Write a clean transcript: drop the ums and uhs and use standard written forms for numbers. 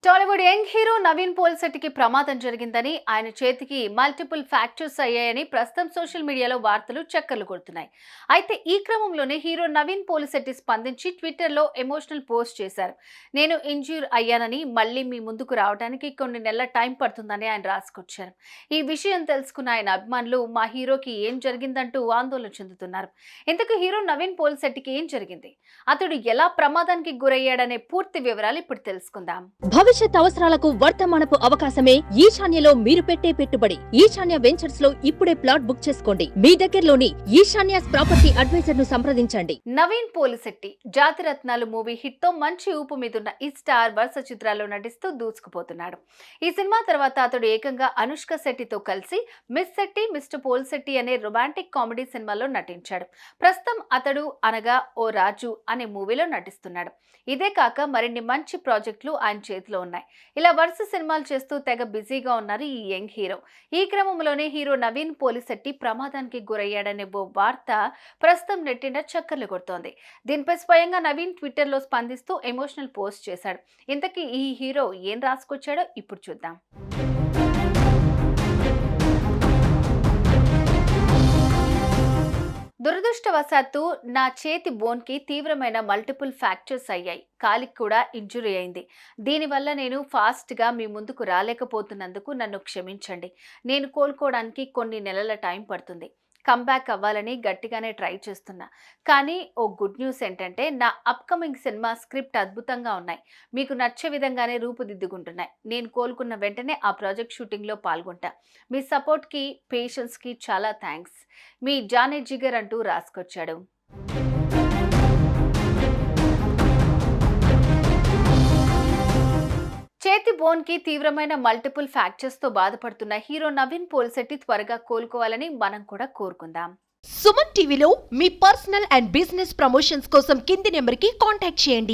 Tollywood young hero Naveen పోల్శెట్టికి ప్రమాదం జరిగిందని, ఆయన చేతికి మల్టిపుల్ ఫ్రాక్చర్స్ అయ్యాయని ప్రస్తుతం సోషల్ మీడియాలో వార్తలు చక్కర్లు కొడుతున్నాయి. అయితే ఈ క్రమంలోనే హీరో నవీన్ పోల్శెట్టి స్పందించి ట్విట్టర్లో ఎమోషనల్ పోస్ట్ చేశారు. నేను ఇంజ్యూర్ అయ్యానని, మళ్ళీ మీ ముందుకు రావడానికి కొన్ని నెలల టైం పడుతుందని ఆయన రాసుకొచ్చారు. ఈ విషయం తెలుసుకున్న ఆయన అభిమానులు మా హీరోకి ఏం జరిగిందంటూ ఆందోళన చెందుతున్నారు. ఇంతకు హీరో నవీన్ పోల్శెట్టికి ఏం జరిగింది, అతడు ఎలా ప్రమాదానికి గురయ్యాడనే పూర్తి వివరాలు ఇప్పుడు తెలుసుకుందాం. భవిష్యత్ అవసరాలకు వర్తమానపు అవకాశమే ఈశాన్యలో మీరు పెట్టే పెట్టుబడి. ఈశాన్య వెంచర్స్ లో ఇప్పుడే ప్లాట్ బుక్ చేసుకోండి. మీ దగ్గరలోని ఈశాన్య ప్రాపర్టీ అడ్వైజర్ ను సంప్రదించండి. నవీన్ పోలిశెట్టి జాతిరత్నాలు మూవీ హిట్ తో మంచి ఊపు మీదున్న ఈ స్టార్ వరుస చిత్రాల్లో నటిస్తూ దూసుకుపోతున్నాడు. ఈ సినిమా తర్వాత అతడు ఏకంగా అనుష్క శెట్టితో కలిసి మిస్ శెట్టి మిస్టర్ పోల్శెట్టి అనే రొమాంటిక్ కామెడీ సినిమాలో నటించాడు. ప్రస్తుతం అతడు అనగా ఓ రాజు అనే మూవీలో నటిస్తున్నాడు. ఇదే కాక మరిన్ని మంచి ప్రాజెక్టులు ఆయన చేతిలో ఉన్నాయి. ఇలా వరుస సినిమాలు చేస్తూ తెగ బిజీగా ఉన్నారు ఈ యంగ్ హీరో. ఈ క్రమంలోనే హీరో నవీన్ పోలిశెట్టి ప్రమాదానికి గురయ్యాడనే ఓ వార్త ప్రస్తుతం నెట్టిన చక్కర్లు కొడుతోంది. దీనిపై స్వయంగా నవీన్ ట్విట్టర్లో స్పందిస్తూ ఎమోషనల్ పోస్ట్ చేశాడు. ఇంతకీ ఈ హీరో ఏం రాసుకొచ్చాడో ఇప్పుడు చూద్దాం. దురదృష్టవశాత్తు నా చేతి బోన్కి తీవ్రమైన మల్టిపుల్ ఫ్రాక్చర్స్ అయ్యాయి. కాలికి కూడా ఇంజురీ అయింది. దీనివల్ల నేను ఫాస్ట్గా మీ ముందుకు రాలేకపోతున్నందుకు నన్ను క్షమించండి. నేను కోలుకోవడానికి కొన్ని నెలల టైం పడుతుంది. కంబ్యాక్ అవ్వాలని గట్టిగానే ట్రై చేస్తున్నా. కానీ ఓ గుడ్ న్యూస్ ఏంటంటే నా అప్కమింగ్ సినిమా స్క్రిప్ట్ అద్భుతంగా ఉన్నాయి. మీకు నచ్చే విధంగానే రూపుదిద్దుకుంటున్నాయి. నేను కోలుకున్న వెంటనే ఆ ప్రాజెక్ట్ షూటింగ్లో పాల్గొంటా. మీ సపోర్ట్కి, పేషెన్స్కి చాలా థ్యాంక్స్. మీ జానే జిగర్ అంటూ రాసుకొచ్చాడు. చేతి బోన్ కి తీవ్రమైన మల్టిపుల్ ఫ్రాక్చర్స్ తో బాధపడుతున్న హీరో నవీన్ పోల్శెట్టి త్వరగా కోలుకోవాలని మనం కూడా కోరుకుందాం. సుమన్ టీవీలో మీ పర్సనల్ అండ్ బిజినెస్ ప్రమోషన్స్ కోసం కింది నెంబర్ కి కాంటాక్ట్ చేయండి.